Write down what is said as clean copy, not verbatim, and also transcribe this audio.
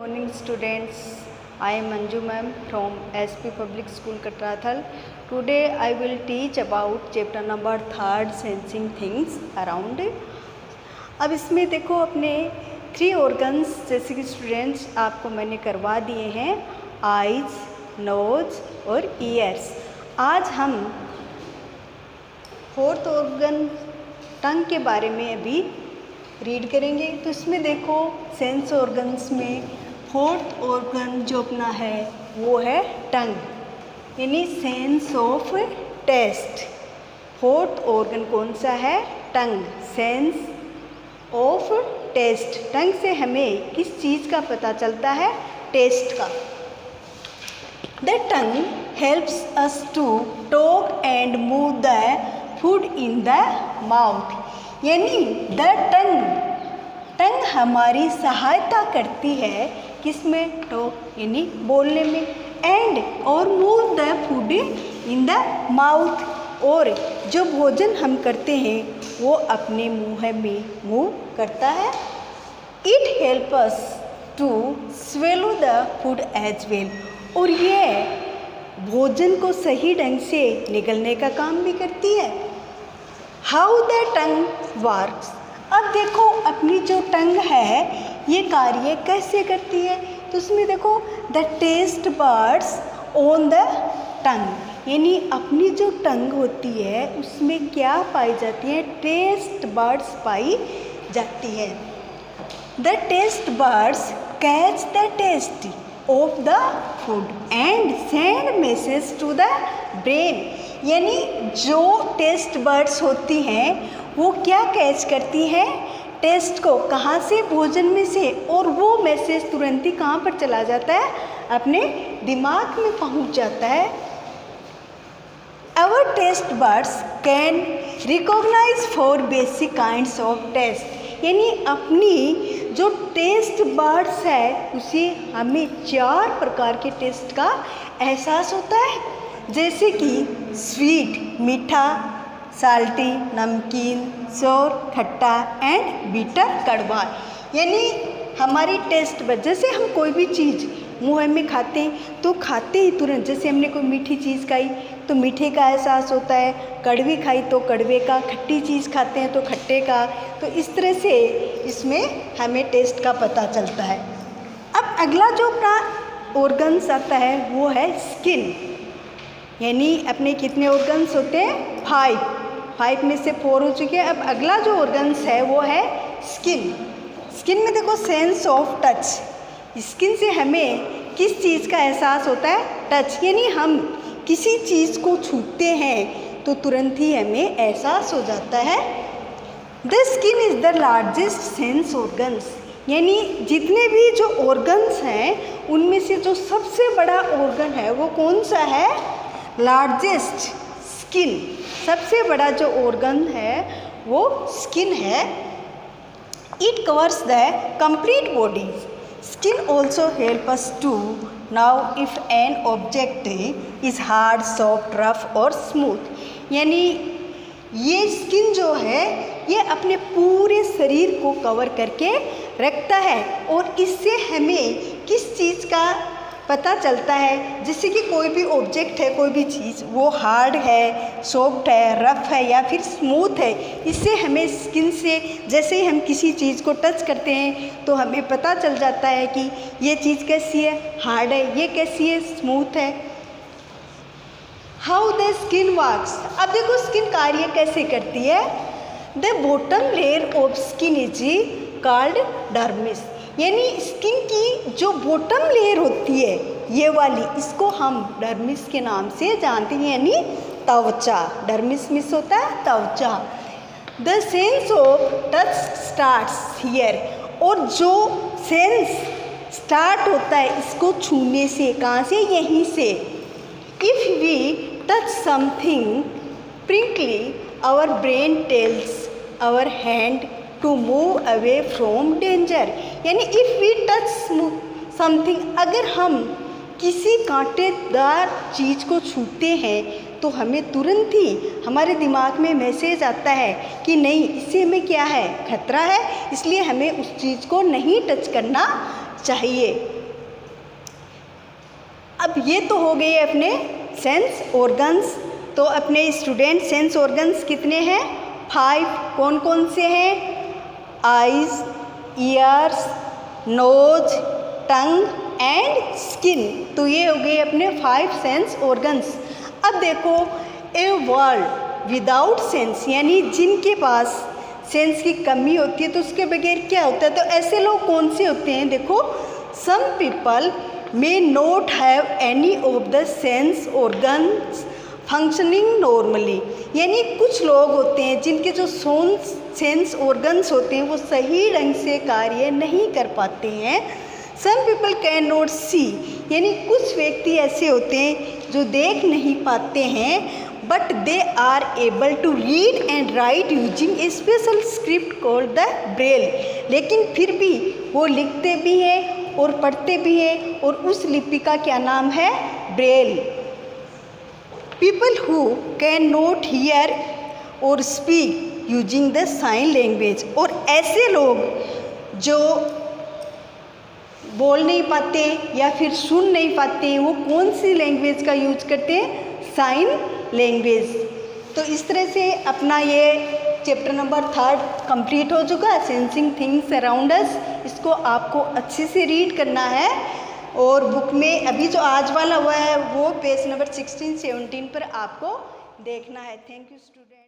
Morning students, I am Manju ma'am from SP Public School Katrathal. Today I will teach about chapter number 3 sensing things around. अब इसमें देखो अपने 3 organs जैसे कि students आपको मैंने करवा दिए हैं, आइज, नोज और ईयर्स। आज हम 4th organ टंग के बारे में अभी रीड करेंगे। तो इसमें देखो सेंस ऑर्गन्स में 4th ऑर्गन जो अपना है वो है टंग, यानी sense of test. 4th organ कौन सा है? टंग, सेंस ऑफ टेस्ट। टंग से हमें किस चीज़ का पता चलता है? टेस्ट का। The tongue helps us to talk and move the food in the mouth, यानी द टंग हमारी सहायता करती है किसमें? टॉक यानी बोलने में, एंड और move the food in the mouth, और जो भोजन हम करते हैं वो अपने मुंह में मूव करता है। It help us to swallow the food as well, और ये भोजन को सही ढंग से निगलने का काम भी करती है। हाउ द टंग वर्क्स, अब देखो अपनी जो टंग है ये कार्य कैसे करती है। तो उसमें देखो the taste birds on the tongue, यानी अपनी जो टंग होती है उसमें क्या पाई जाती है? टेस्ट बर्ड्स पाई जाती है। The taste buds catch the taste of the food and send message to the brain, यानी जो टेस्ट बर्ड्स होती हैं वो क्या कैच करती हैं? टेस्ट को, कहाँ से? भोजन में से, और वो मैसेज तुरंत ही कहाँ पर चला जाता है? अपने दिमाग में पहुँच जाता है। Our taste buds can recognise 4 basic kinds of taste, यानी अपनी जो टेस्ट बर्ड्स है उसे हमें 4 प्रकार के टेस्ट का एहसास होता है, जैसे कि स्वीट मीठा, साल्टी नमकीन, सोर खट्टा, एंड बीटर कड़वा। यानी हमारी टेस्ट बड, जैसे हम कोई भी चीज़ मुँह में खाते हैं तो खाते ही तुरंत, जैसे हमने कोई मीठी चीज़ खाई तो मीठे का एहसास होता है, कड़वी खाई तो कड़वे का, खट्टी चीज़ खाते हैं तो खट्टे का। तो इस तरह से इसमें हमें टेस्ट का पता चलता है। अब अगला जो अपना ऑर्गन्स आता है वो है स्किन, यानी अपने कितने ऑर्गन्स होते हैं? 5 में से 4 हो चुके हैं। अब अगला जो ऑर्गन्स है वो है स्किन। स्किन में देखो सेंस ऑफ टच, स्किन से हमें किस चीज़ का एहसास होता है? टच, यानी हम किसी चीज़ को छूते हैं तो तुरंत ही हमें एहसास हो जाता है। The skin is the largest sense organs, यानी जितने भी जो ऑर्गन्स हैं उनमें से जो सबसे बड़ा ऑर्गन है वो कौन सा है? Largest, skin. सबसे बड़ा जो ऑर्गन है वो स्किन है। It covers the complete body. Skin also help us to now if an object is hard, soft, rough और स्मूथ, यानी ये स्किन जो है ये अपने पूरे शरीर को कवर करके रखता है, और इससे हमें किस चीज़ का पता चलता है? जैसे कि कोई भी ऑब्जेक्ट है, कोई भी चीज़, वो हार्ड है, सॉफ्ट है, रफ है या फिर स्मूथ है, इससे हमें स्किन से, जैसे ही हम किसी चीज़ को टच करते हैं तो हमें पता चल जाता है कि ये चीज़ कैसी है? हार्ड है, ये कैसी है? स्मूथ है। हाउ द स्किन वर्क्स, अब देखो स्किन कार्य कैसे करती है। The bottom layer of skin is called dermis, यानी स्किन की जो बॉटम लेयर होती है ये वाली, इसको हम डर्मिस के नाम से जानते हैं, यानी त्वचा। डर्मिस मिस होता है त्वचा। The sense of touch starts here, और जो सेंस स्टार्ट होता है इसको छूने से, कहाँ से? यहीं से। If we touch something prickly our brain tells our hand to move away from danger, यानी इफ़ वी टच समथिंग, अगर हम किसी कांटेदार चीज़ को छूते हैं तो हमें तुरंत ही हमारे दिमाग में मैसेज आता है कि नहीं, इससे हमें क्या है? खतरा है, इसलिए हमें उस चीज़ को नहीं टच करना चाहिए। अब ये तो हो गए अपने सेंस ऑर्गन्स। तो अपने स्टूडेंट सेंस ऑर्गन्स कितने हैं? 5। कौन कौन से हैं? Eyes, ears, nose, tongue and skin. तो ये हो गए अपने 5 सेंस ऑर्गन्स। अब देखो, ए वर्ल्ड विदाउट सेंस, यानी जिनके पास सेंस की कमी होती है तो उसके बगैर क्या होता है? तो ऐसे लोग कौन से होते हैं? देखो, some people may not have any of the sense organs functioning normally, यानी कुछ लोग होते हैं जिनके जो सेंस ऑर्गन्स होते हैं वो सही ढंग से कार्य नहीं कर पाते हैं। सम पीपल कैन नॉट सी, यानी कुछ व्यक्ति ऐसे होते हैं जो देख नहीं पाते हैं, but they are able to read and write using a special script called the Braille, लेकिन फिर भी वो लिखते भी हैं और पढ़ते भी हैं, और उस लिपि का क्या नाम है? Braille. People who can not hear और speak using the sign language, और ऐसे लोग जो बोल नहीं पाते या फिर सुन नहीं पाते, वो कौन सी लैंग्वेज का यूज करते हैं? Sign language. तो इस तरह से अपना ये चैप्टर नंबर 3 कंप्लीट हो चुका है, सेंसिंग थिंग्स अराउंड अस। इसको आपको अच्छे से रीड करना है, और बुक में अभी जो आज वाला हुआ है वो पेज नंबर 16-17 पर आपको देखना है। Thank you student.